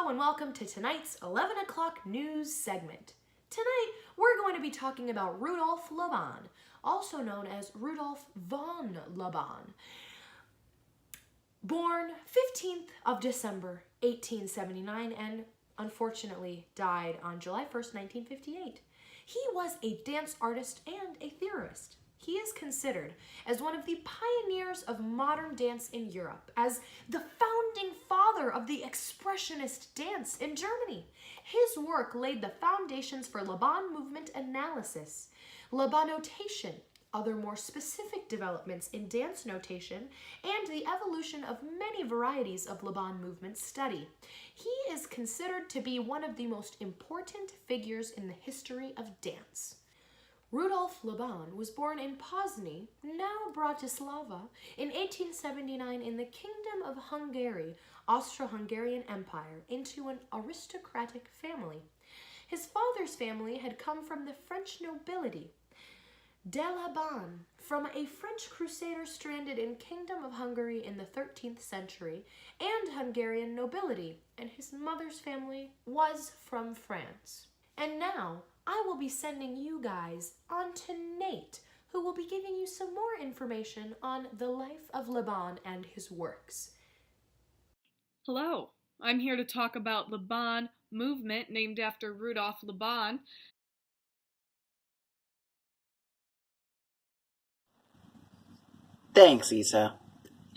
Hello and welcome to tonight's 11 o'clock news segment. Tonight, we're going to be talking about Rudolf Laban, also known as Rudolf von Laban. Born 15th of December, 1879, and unfortunately died on July 1st, 1958. He was a dance artist and a theorist. He is considered as one of the pioneers of modern dance in Europe, as the founding father of the expressionist dance in Germany. His work laid the foundations for Laban movement analysis, Laban notation, other more specific developments in dance notation, and the evolution of many varieties of Laban movement study. He is considered to be one of the most important figures in the history of dance. Rudolf Laban was born in Poznan, now Bratislava, in 1879 in the Kingdom of Hungary, Austro-Hungarian Empire, into an aristocratic family. His father's family had come from the French nobility. De Laban, from a French crusader stranded in Kingdom of Hungary in the 13th century, and Hungarian nobility, and his mother's family was from France. And now, I will be sending you guys on to Nate, who will be giving you some more information on the life of Laban and his works. Hello, I'm here to talk about Laban movement, named after Rudolf Laban. Thanks, Isa.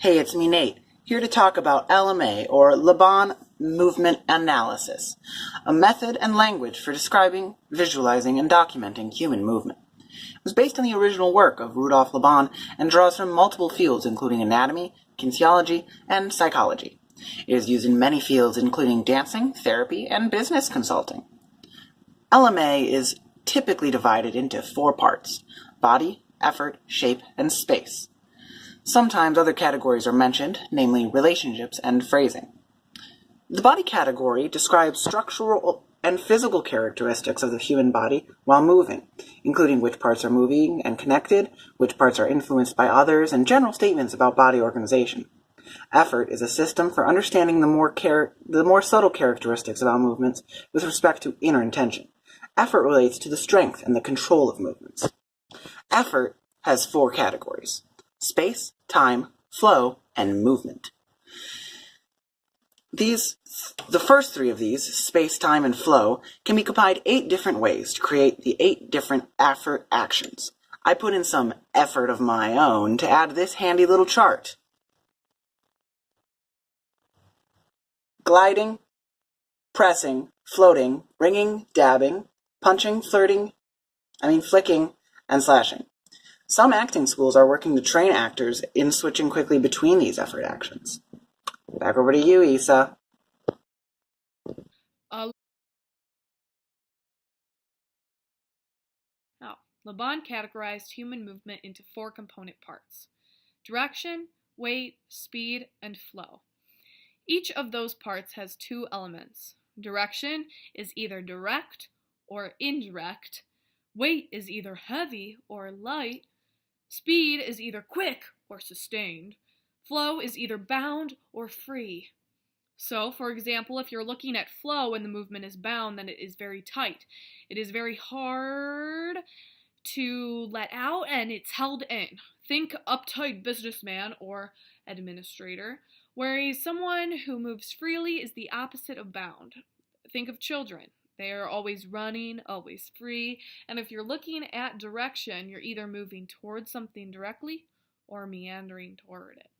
Hey, it's me, Nate, here to talk about LMA, or Laban Movement Analysis, a method and language for describing, visualizing, and documenting human movement. It was based on the original work of Rudolf Laban and draws from multiple fields including anatomy, kinesiology, and psychology. It is used in many fields including dancing, therapy, and business consulting. LMA is typically divided into 4 parts: body, effort, shape, and space. Sometimes other categories are mentioned, namely relationships and phrasing. The body category describes structural and physical characteristics of the human body while moving, including which parts are moving and connected, which parts are influenced by others, and general statements about body organization. Effort is a system for understanding the more subtle characteristics about movements with respect to inner intention. Effort relates to the strength and the control of movements. Effort has 4 categories: space, time, flow, and movement. The first 3 of these, space, time, and flow, can be combined 8 different ways to create the 8 different effort actions. I put in some effort of my own to add this handy little chart. Gliding, pressing, floating, ringing, dabbing, punching, flicking, and slashing. Some acting schools are working to train actors in switching quickly between these effort actions. Back over to you, Isa. Laban categorized human movement into 4 component parts: direction, weight, speed, and flow. Each of those parts has 2 elements. Direction is either direct or indirect. Weight is either heavy or light. Speed is either quick or sustained. Flow is either bound or free. So, for example, if you're looking at flow and the movement is bound, then it is very tight. It is very hard to let out, and it's held in. Think uptight businessman or administrator, whereas someone who moves freely is the opposite of bound. Think of children. They are always running, always free, and if you're looking at direction, you're either moving towards something directly or meandering toward it.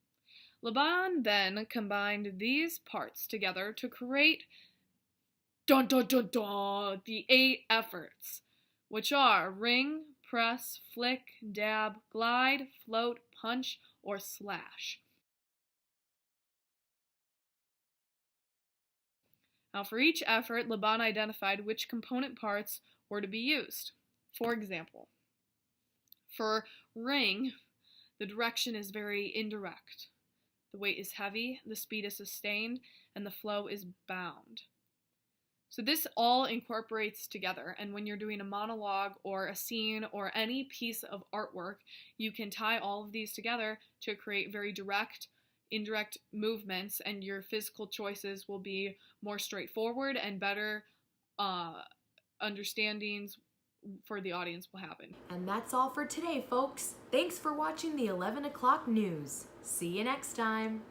Laban then combined these parts together to create the 8 efforts, which are ring, press, flick, dab, glide, float, punch, or slash. Now, for each effort, Laban identified which component parts were to be used. For example, for ring, the direction is very indirect. The weight is heavy, the speed is sustained, and the flow is bound. So this all incorporates together, and when you're doing a monologue or a scene or any piece of artwork, you can tie all of these together to create very direct indirect movements, and your physical choices will be more straightforward, and better understandings for the audience will happen. And that's all for today, folks. Thanks for watching the 11 o'clock news. See you next time.